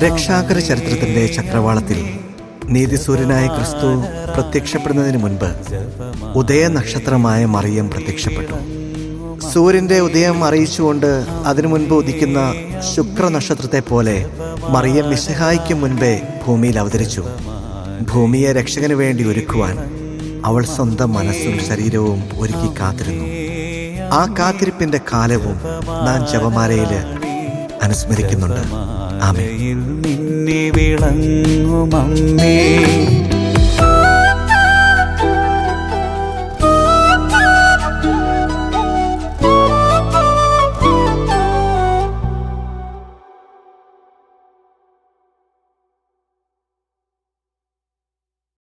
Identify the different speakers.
Speaker 1: രക്ഷാകര ചരിത്രത്തിന്റെ ചക്രവാളത്തിൽ നീതിസൂര്യനായ ക്രിസ്തു പ്രത്യക്ഷപ്പെടുന്നതിന് മുൻപ് ഉദയനക്ഷത്രമായ മറിയം പ്രത്യക്ഷപ്പെട്ടു. സൂര്യന്റെ ഉദയം അറിയിച്ചുകൊണ്ട് അതിനു മുൻപ് ഉദിക്കുന്ന ശുക്രനക്ഷത്രത്തെ പോലെ മറിയം മിശിഹായ്ക്ക് മുൻപേ ഭൂമിയിൽ അവതരിച്ചു. ഭൂമിയെ രക്ഷകന് വേണ്ടി ഒരുക്കുവാൻ അവൾ സ്വന്തം മനസ്സും ശരീരവും ഒരുക്കി കാത്തിരുന്നു. ആ കാത്തിരിപ്പിന്റെ കാലവും നാം ജപമാലയിൽ അനുസ്മരിക്കുന്നുണ്ട്. ആമേൻ.
Speaker 2: നിന്നെ വിളങ്ങുമമ്മേ